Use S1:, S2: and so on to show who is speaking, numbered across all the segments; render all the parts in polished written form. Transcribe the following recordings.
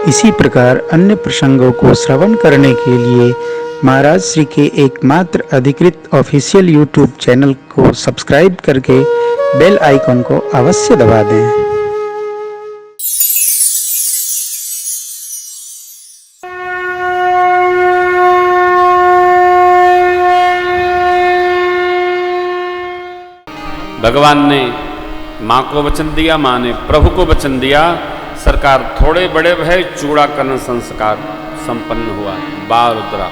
S1: इसी प्रकार अन्य प्रसंगों को श्रवण करने के लिए महाराज श्री के एकमात्र अधिकृत ऑफिशियल यूट्यूब चैनल को सब्सक्राइब करके बेल आइकन को अवश्य दबा दें।
S2: भगवान ने माँ को वचन दिया, माँ ने प्रभु को वचन दिया। सरकार थोड़े बड़े भय चूड़ाकरण संस्कार संपन्न हुआ। बारुद्रा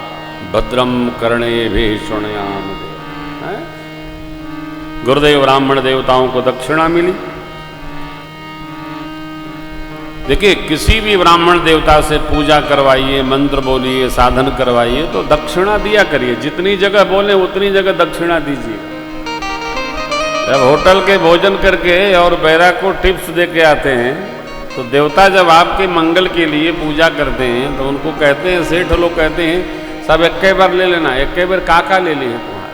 S2: भद्रम कर्णे भीषणयाम। गुरुदेव ब्राह्मण देवताओं को दक्षिणा मिली। देखिए, किसी भी ब्राह्मण देवता से पूजा करवाइए, मंत्र बोलिए, साधन करवाइए तो दक्षिणा दिया करिए। जितनी जगह बोले उतनी जगह दक्षिणा दीजिए। जब होटल के भोजन करके और बैरा को टिप्स दे के आते हैं तो देवता जब आपके मंगल के लिए पूजा करते हैं तो उनको कहते हैं, सेठ लोग कहते हैं सब एक बार ले लेना, एक बार काका ले लिए तुम्हारा।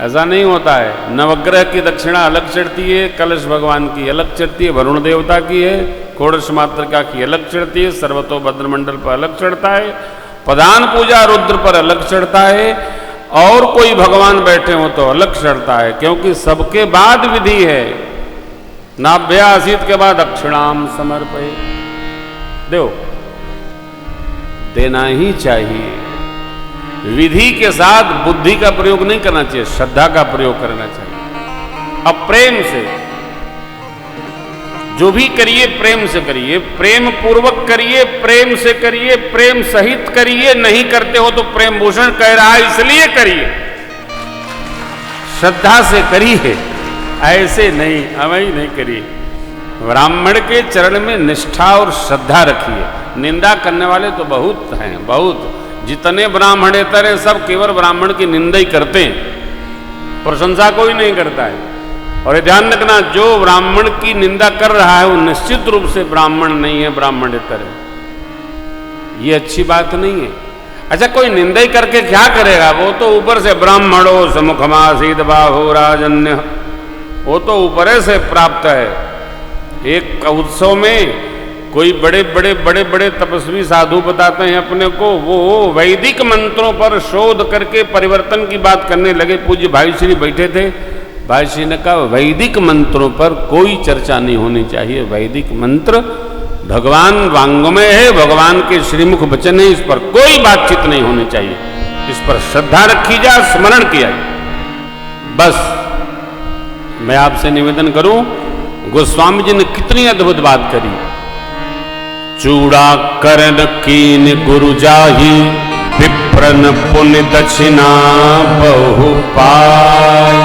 S2: ऐसा नहीं होता है। नवग्रह की दक्षिणा अलग चढ़ती है, कलश भगवान की अलग चढ़ती है, वरुण देवता की है, षोडश मातृका की अलग चढ़ती है, सर्वतोभद्र मंडल पर अलग चढ़ता है, प्रधान पूजा रुद्र पर अलग चढ़ता है, और कोई भगवान बैठे हो तो अलग चढ़ता है। क्योंकि सबके बाद विधि है। नाभ्यासीत के बाद दक्षिणाम समर्पये। दो देना ही चाहिए। विधि के साथ बुद्धि का प्रयोग नहीं करना चाहिए, श्रद्धा का प्रयोग करना चाहिए। अब प्रेम से जो भी करिए प्रेम से करिए, प्रेम पूर्वक करिए, प्रेम से करिए, प्रेम सहित करिए। नहीं करते हो तो प्रेम भूषण कह रहा है इसलिए करिए। श्रद्धा से करिए, ऐसे नहीं अवैध नहीं करिए। ब्राह्मण के चरण में निष्ठा और श्रद्धा रखिए। निंदा करने वाले तो बहुत हैं, बहुत। जितने ब्राह्मणेतर हैं सब केवल ब्राह्मण की निंदा ही करते हैं, प्रशंसा कोई नहीं करता है। और ये ध्यान रखना, जो ब्राह्मण की निंदा कर रहा है वो निश्चित रूप से ब्राह्मण नहीं है, ब्राह्मणेतर है। ये अच्छी बात नहीं है। अच्छा, कोई निंदा ही करके क्या करेगा? वो तो ऊपर से ब्राह्मणो समुखमासीद बाहु राजन्य, वो तो ऊपर से प्राप्त है। एक उत्सव में कोई बड़े बड़े बड़े बड़े तपस्वी साधु बताते हैं अपने को, वो वैदिक मंत्रों पर शोध करके परिवर्तन की बात करने लगे। पूज्य भाई श्री बैठे थे। भाई श्री ने कहा वैदिक मंत्रों पर कोई चर्चा नहीं होनी चाहिए। वैदिक मंत्र भगवान वांग्मय है, भगवान के श्रीमुख वचन है, इस पर कोई बातचीत नहीं होनी चाहिए। इस पर श्रद्धा रखी जाए, स्मरण किया जाए। बस मैं आपसे निवेदन करूं, गोस्वामी जी ने कितनी अद्भुत बात करी। चूड़ा करण कीन गुरु जाहि, विप्रन पुण्य दक्षिणा बहु पाय।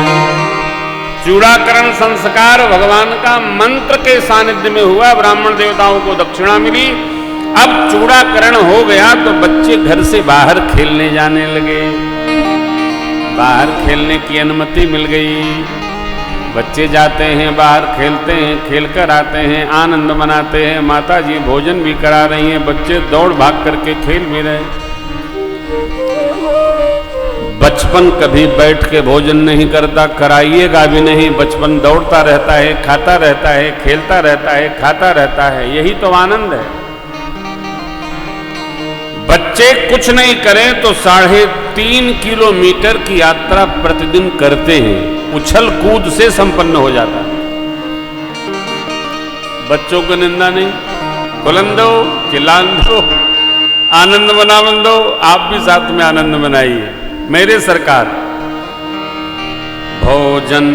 S2: चूड़ाकरण संस्कार भगवान का मंत्र के सानिध्य में हुआ। ब्राह्मण देवताओं को दक्षिणा मिली। अब चूड़ाकरण हो गया तो बच्चे घर से बाहर खेलने जाने लगे। बाहर खेलने की अनुमति मिल गई। बच्चे जाते हैं, बाहर खेलते हैं, खेलकर आते हैं, आनंद मनाते हैं। माता जी भोजन भी करा रही हैं, बच्चे दौड़ भाग करके खेल भी रहे। बचपन कभी बैठ के भोजन नहीं करता, कराइएगा भी नहीं। बचपन दौड़ता रहता है, खाता रहता है, खेलता रहता है, खाता रहता है। यही तो आनंद है। बच्चे कुछ नहीं करें तो 3.5 किलोमीटर की यात्रा प्रतिदिन करते हैं। उछल कूद से संपन्न हो जाता है। बच्चों को निंदा नहीं, बुलंद दो, चिल्लान दो, आनंद मनावन दो। आप भी साथ में आनंद मनाइए। मेरे सरकार भोजन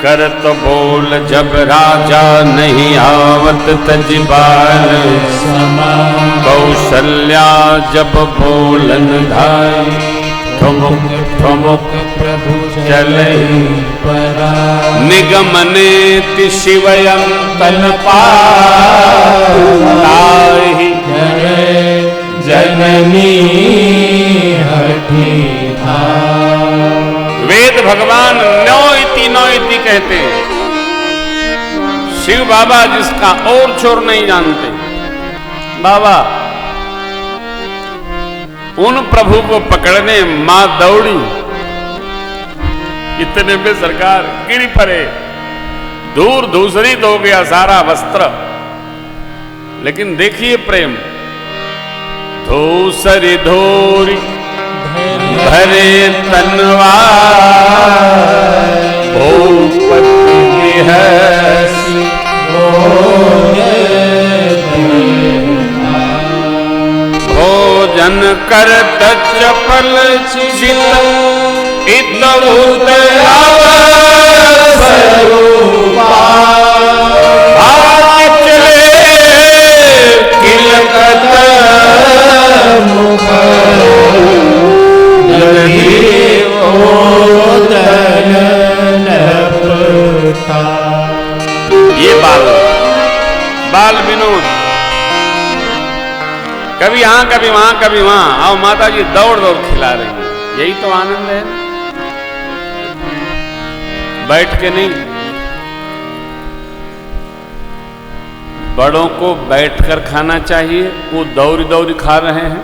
S2: करत बोल जब राजा, नहीं आवत तजबाल कौशल्या जब बोलन धाई, ठुमुक ठुमुक प्रभु चले निगमने शिवयं तलपाहि, जननी हठी। वेद भगवान नौ इति कहते हैं। शिव बाबा जिसका और छोर नहीं जानते। बाबा उन प्रभु को पकड़ने मां दौड़ी, इतने में सरकार गिर पड़े, दूर धूसरित हो गया सारा वस्त्र। लेकिन देखिए प्रेम, धूसरी धोरी भरे तनवा भूपति हसी भोजन करत चपल चित इत किलकत मुख ये बाल विनोद, कभी यहां कभी वहां कभी वहां, आओ माता जी दौड़ दौड़ खिला रही है, यही तो आनंद है। बैठ के नहीं, बड़ों को बैठकर खाना चाहिए, वो दौड़ी दौड़ी खा रहे हैं,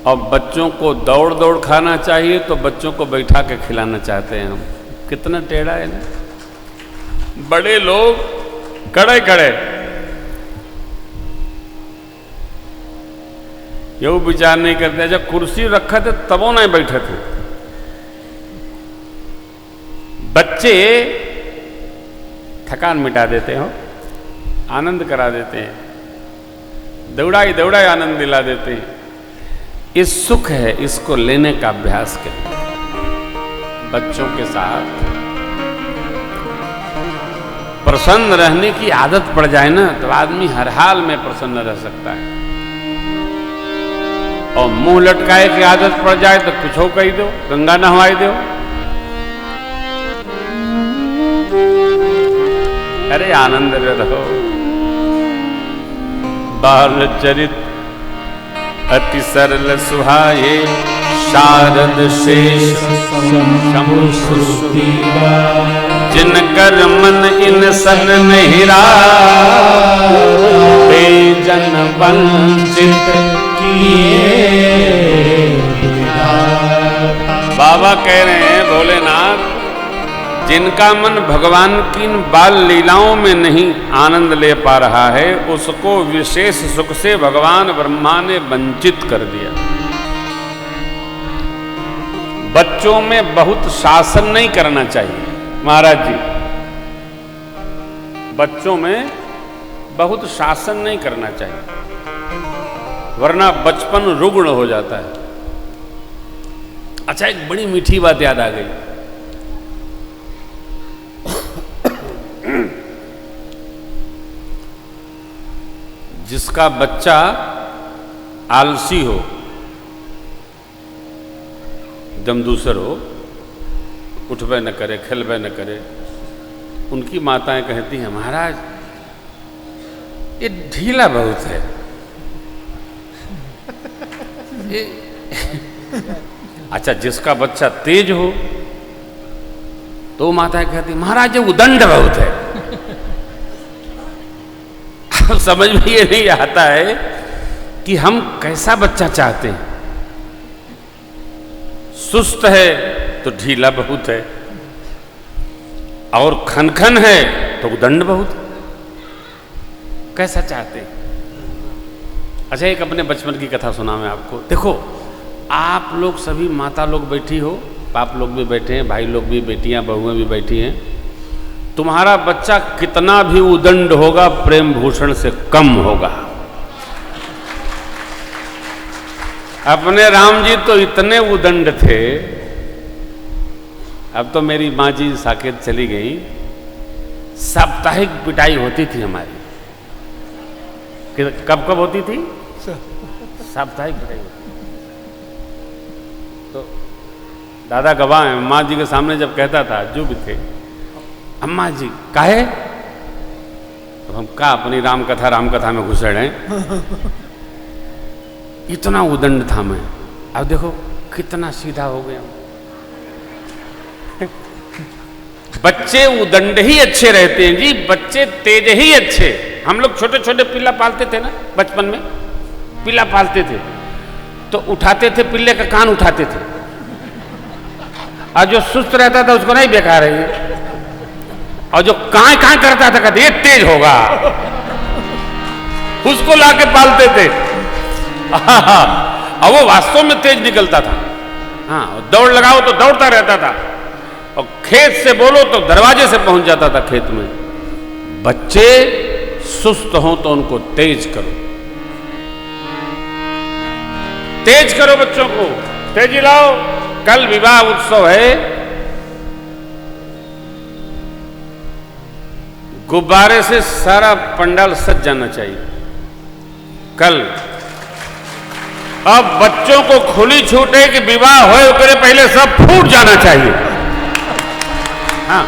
S2: और बच्चों को दौड़ दौड़ खाना चाहिए तो बच्चों को बैठा के खिलाना चाहते हैं हम। कितना टेढ़ा है ना। बड़े लोग कड़े कड़े ये विचार नहीं करते, जब कुर्सी रखा थे तब वो नहीं बैठे थे। बच्चे थकान मिटा देते हो, आनंद करा देते हैं, दौड़ाई दौड़ाई आनंद दिला देते हैं। ये सुख है, इसको लेने का अभ्यास करें। बच्चों के साथ प्रसन्न रहने की आदत पड़ जाए ना, तो आदमी हर हाल में प्रसन्न रह सकता है। और मुंह लटकाए की आदत पड़ जाए तो कुछ हो कही दो, गंगा नहवाई दो, अरे आनंद रहो। बाल चरित अति सरल सुहाये, शारद शेष जिनकर मन इन सन नहीं रे, जन वंचित किए। बाबा कह रहे हैं भोलेनाथ, जिनका मन भगवान की इन बाल लीलाओं में नहीं आनंद ले पा रहा है, उसको विशेष सुख से भगवान ब्रह्मा ने वंचित कर दिया। बच्चों में बहुत शासन नहीं करना चाहिए महाराज जी, बच्चों में बहुत शासन नहीं करना चाहिए, वरना बचपन रुग्ण हो जाता है। अच्छा, एक बड़ी मीठी बात याद आ गई। जिसका बच्चा आलसी हो, दमदूसर हो, उठबे न करे, खेलबे न करे, उनकी माताएं कहती हैं महाराज ये ढीला बहुत है, ये अच्छा जिसका बच्चा तेज हो तो माताएं कहती महाराज ये उदंड बहुत है। समझ में ये नहीं आता है कि हम कैसा बच्चा चाहते हैं। सुस्त है तो ढीला बहुत है, और खनखन है तो उदंड बहुत है। कैसा चाहते हैं? अच्छा, एक अपने बचपन की कथा सुना मैं आपको। देखो, आप लोग सभी माता लोग बैठी हो, बाप लोग भी बैठे हैं, भाई लोग भी, बेटियां बहुएं भी बैठी हैं। तुम्हारा बच्चा कितना भी उदंड होगा, प्रेम भूषण से कम होगा। अपने राम जी तो इतने उदंड थे, अब तो मेरी माँ जी साकेत चली गई, साप्ताहिक पिटाई होती थी हमारी। कब कब होती थी? साप्ताहिक पिटाई होती। तो दादा गवाह हैं, माँ जी के सामने जब कहता था, जो भी थे, अम्मा जी काहे, तो हम का अपनी राम कथा में घुसे रहे। इतना उदंड था मैं, अब देखो कितना सीधा हो गया। बच्चे उदंड ही अच्छे रहते हैं जी, बच्चे तेज ही अच्छे। हम लोग छोटे छोटे पिल्ला पालते थे ना, बचपन में पिल्ला पालते थे तो उठाते थे, पिल्ले का कान उठाते थे, और जो सुस्त रहता था उसको नहीं बेकार है, और जो कां कां करता था कहते ये तेज होगा। उसको लाके पालते थे। और वो वास्तव में तेज निकलता था। हाँ, दौड़ लगाओ तो दौड़ता रहता था, और खेत से बोलो तो दरवाजे से पहुंच जाता था खेत में। बच्चे सुस्त हों तो उनको तेज करो, तेज करो बच्चों को, तेजी लाओ। कल विवाह उत्सव है, गुब्बारे से सारा पंडाल सज जाना चाहिए कल। अब बच्चों को खुली छूट है कि विवाह होए करे पहले सब फूट जाना चाहिए। हाँ,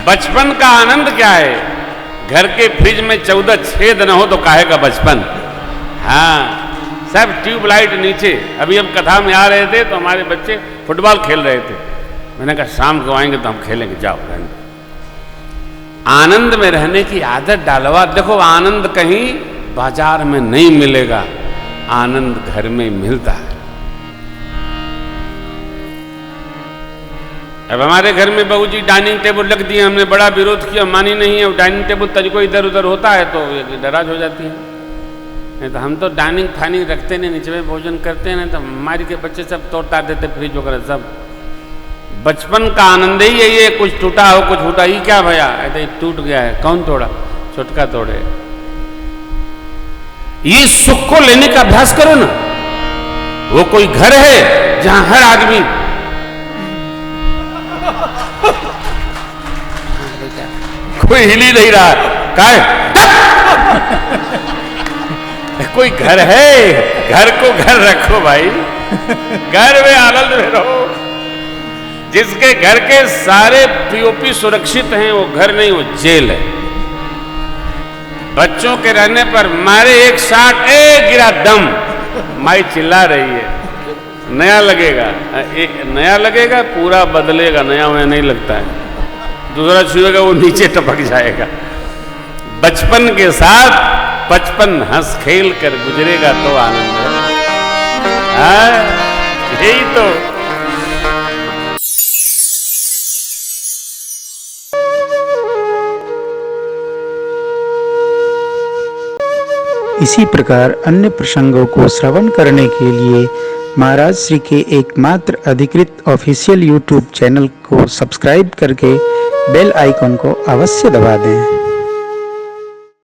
S2: बचपन का आनंद क्या है? घर के फ्रिज में 14 छेद न हो तो काहे का बचपन। हाँ, सब ट्यूबलाइट नीचे। अभी हम कथा में आ रहे थे तो हमारे बच्चे फुटबॉल खेल रहे थे। मैंने कहा शाम को आएंगे तो हम खेलेंगे, जाओ रहने। आनंद में रहने की आदत डालवा। देखो, आनंद कहीं बाजार में नहीं मिलेगा, आनंद घर में मिलता है। अब हमारे घर में बहू जी डाइनिंग टेबल रख दिए, हमने बड़ा विरोध किया, मानी नहीं है। डाइनिंग टेबल तरीको इधर उधर होता है तो नाराज हो जाती है। नहीं तो हम तो डाइनिंग फाइनिंग रखते नहीं, नीचे में भोजन करते हैं। तो हमारे के बच्चे सब तोड़ता देते, फ्रिज वगैरह सब। बचपन का आनंद ही है ये। कुछ टूटा हो, कुछ फूटा, ये क्या भैया? ऐसे टूट गया है, कौन तोड़ा? छोटका तोड़े। ये सुख को लेने का अभ्यास करो ना। वो कोई घर है जहां हर आदमी कोई हिल ही नहीं रहा है, कोई घर है, घर को घर रखो भाई, घर में आनंद में रहो। जिसके घर के सारे पीओपी सुरक्षित हैं वो घर नहीं, वो जेल है। बच्चों के रहने पर मारे एक शॉट, गिरा दम, माई चिल्ला रही है। नया लगेगा, एक नया लगेगा, पूरा बदलेगा, नया वह नहीं लगता है। दूसरा छुएगा वो नीचे टपक जाएगा। बचपन के साथ 55 हंस खेल कर गुजरेगा तो आनंद है। यही तो।
S1: इसी प्रकार अन्य प्रसंगों को श्रवण करने के लिए महाराज श्री के एकमात्र अधिकृत ऑफिशियल यूट्यूब चैनल को सब्सक्राइब करके बेल आइकन को अवश्य दबा दें।